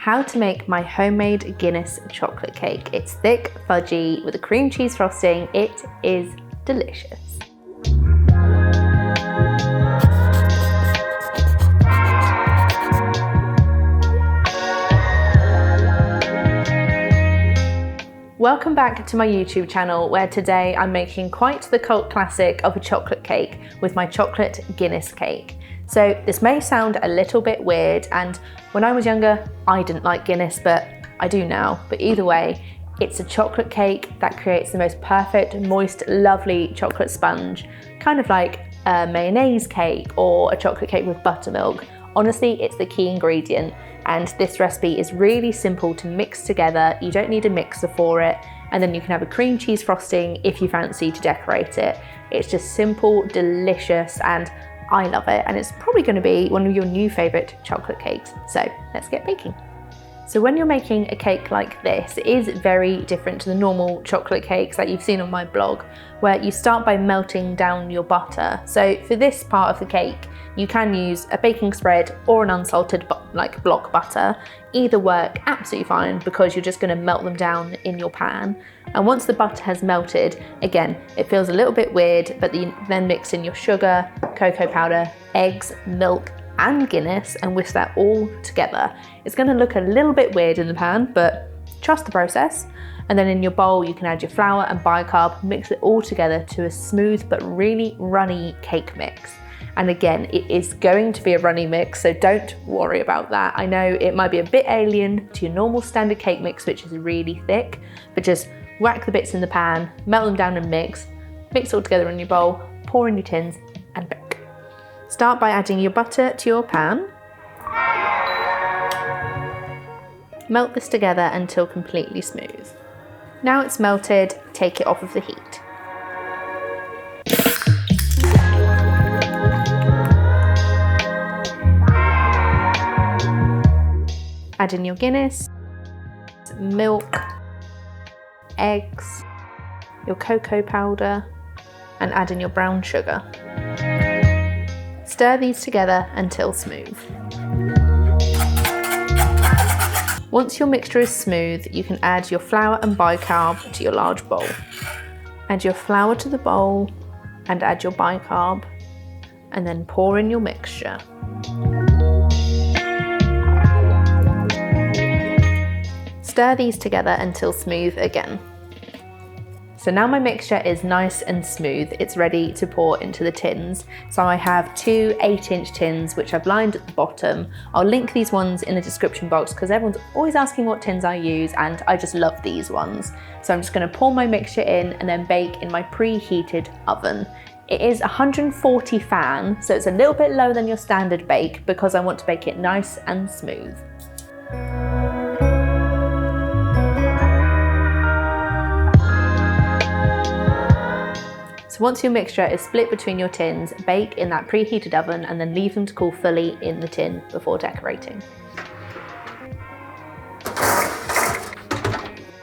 how to make my homemade Guinness chocolate cake. It's thick, fudgy, with a cream cheese frosting. It is delicious. Welcome back to my YouTube channel, where today I'm making quite the cult classic of a chocolate cake with my chocolate Guinness cake. So this may sound a little bit weird, and when I was younger I didn't like Guinness, but I do now. But either way, it's a chocolate cake that creates the most perfect, moist, lovely chocolate sponge, kind of like a mayonnaise cake or a chocolate cake with buttermilk. Honestly, it's the key ingredient, and this recipe is really simple to mix together. You don't need a mixer for it, and then you can have a cream cheese frosting if you fancy to decorate it. It's just simple, delicious, and I love it, and it's probably going to be one of your new favourite chocolate cakes. So let's get baking. So when you're making a cake like this, it is very different to the normal chocolate cakes that you've seen on my blog, where you start by melting down your butter. So for this part of the cake, you can use a baking spread or an unsalted block butter. Either work absolutely fine, because you're just going to melt them down in your pan. And once the butter has melted, again, it feels a little bit weird, but you then mix in your sugar, cocoa powder, eggs, milk, and Guinness, and whisk that all together. It's going to look a little bit weird in the pan, but trust the process. And then in your bowl, you can add your flour and bicarb, mix it all together to a smooth but really runny cake mix. And again, it is going to be a runny mix, so don't worry about that. I know it might be a bit alien to your normal standard cake mix, which is really thick, but just whack the bits in the pan, melt them down and mix it all together in your bowl, pour in your tins and bake. Start by adding your butter to your pan. Melt this together until completely smooth. Now it's melted, take it off of the heat. Add in your Guinness, milk, eggs, your cocoa powder, and add in your brown sugar. Stir these together until smooth. Once your mixture is smooth, you can add your flour and bicarb to your large bowl. Add your flour to the bowl and add your bicarb, and then pour in your mixture. Stir these together until smooth again. So now my mixture is nice and smooth, it's ready to pour into the tins. So I have two 8-inch tins which I've lined at the bottom. I'll link these ones in the description box because everyone's always asking what tins I use, and I just love these ones. So I'm just going to pour my mixture in and then bake in my preheated oven. It is 140 fan, so it's a little bit lower than your standard bake because I want to bake it nice and smooth. So once your mixture is split between your tins, bake in that preheated oven and then leave them to cool fully in the tin before decorating.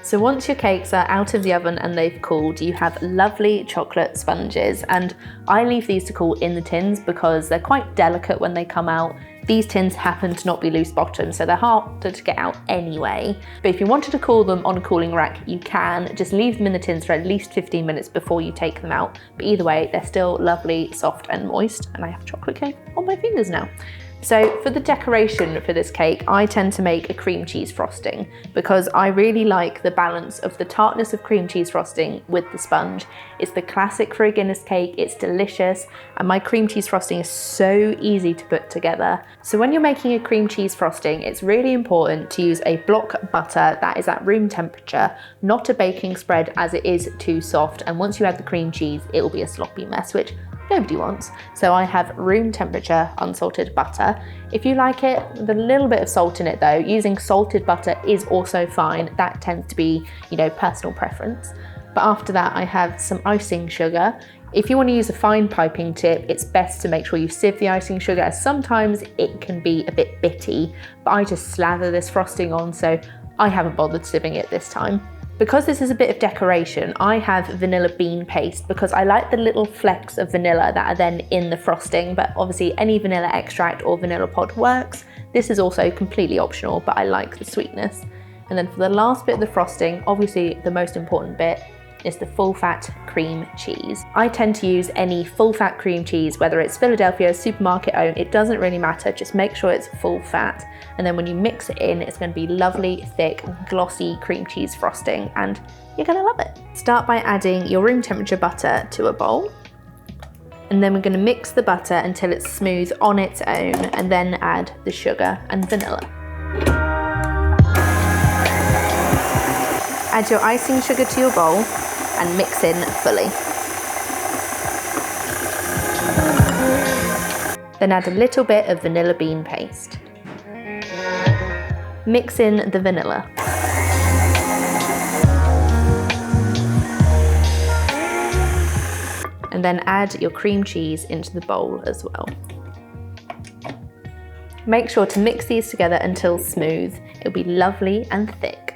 So once your cakes are out of the oven and they've cooled, you have lovely chocolate sponges, and I leave these to cool in the tins because they're quite delicate when they come out. These tins happen to not be loose bottom, so they're harder to get out anyway. But if you wanted to cool them on a cooling rack, you can. Just leave them in the tins for at least 15 minutes before you take them out. But either way, they're still lovely, soft and moist, and I have chocolate cake on my fingers now. So for the decoration for this cake, I tend to make a cream cheese frosting because I really like the balance of the tartness of cream cheese frosting with the sponge. It's the classic for a Guinness cake, it's delicious, and my cream cheese frosting is so easy to put together. So when you're making a cream cheese frosting, it's really important to use a block butter that is at room temperature, not a baking spread as it is too soft, and once you add the cream cheese, it will be a sloppy mess, which nobody wants. So I have room temperature unsalted butter. If you like it with a little bit of salt in it though, using salted butter is also fine. That tends to be, personal preference. But after that, I have some icing sugar. If you want to use a fine piping tip, it's best to make sure you sieve the icing sugar, as sometimes it can be a bit bitty, but I just slather this frosting on, so I haven't bothered sieving it this time. Because this is a bit of decoration, I have vanilla bean paste because I like the little flecks of vanilla that are then in the frosting, but obviously any vanilla extract or vanilla pod works. This is also completely optional, but I like the sweetness. And then for the last bit of the frosting, obviously the most important bit is the full fat cream cheese. I tend to use any full fat cream cheese, whether it's Philadelphia, supermarket owned, it doesn't really matter, just make sure it's full fat. And then when you mix it in, it's going to be lovely, thick, glossy cream cheese frosting, and you're going to love it. Start by adding your room temperature butter to a bowl. And then we're going to mix the butter until it's smooth on its own, and then add the sugar and vanilla. Add your icing sugar to your bowl and mix in fully. Then add a little bit of vanilla bean paste. Mix in the vanilla. And then add your cream cheese into the bowl as well. Make sure to mix these together until smooth. It'll be lovely and thick.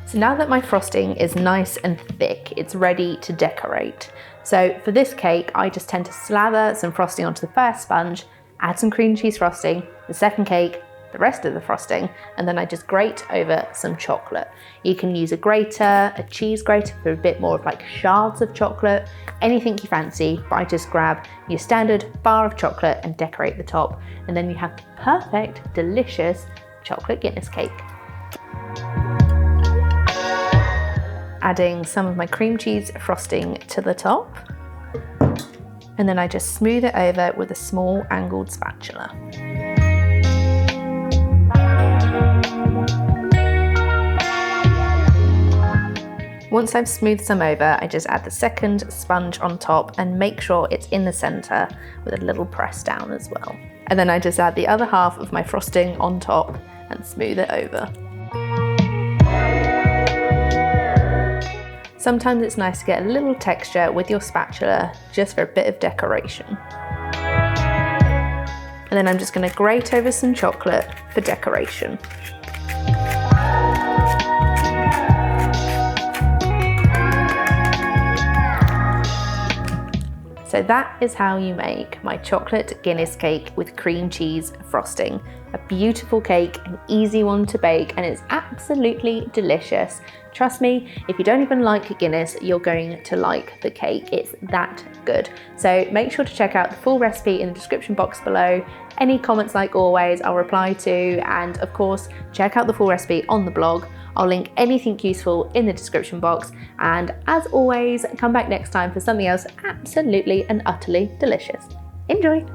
So now that my frosting is nice and thick, it's ready to decorate. So for this cake, I just tend to slather some frosting onto the first sponge, add some cream cheese frosting, the second cake, the rest of the frosting, and then I just grate over some chocolate. You can use a grater, a cheese grater for a bit more of like shards of chocolate, anything you fancy, but I just grab your standard bar of chocolate and decorate the top, and then you have the perfect, delicious chocolate Guinness cake. Adding some of my cream cheese frosting to the top, and then I just smooth it over with a small angled spatula. Once I've smoothed some over, I just add the second sponge on top and make sure it's in the center with a little press down as well. And then I just add the other half of my frosting on top and smooth it over. Sometimes it's nice to get a little texture with your spatula just for a bit of decoration. And then I'm just going to grate over some chocolate for decoration. So that is how you make my chocolate Guinness cake with cream cheese frosting. A beautiful cake, an easy one to bake, and it's absolutely delicious. Trust me, if you don't even like Guinness, you're going to like the cake. It's that good. So make sure to check out the full recipe in the description box below. Any comments, like always, I'll reply to, and of course, check out the full recipe on the blog. I'll link anything useful in the description box, and as always, come back next time for something else absolutely and utterly delicious. Enjoy!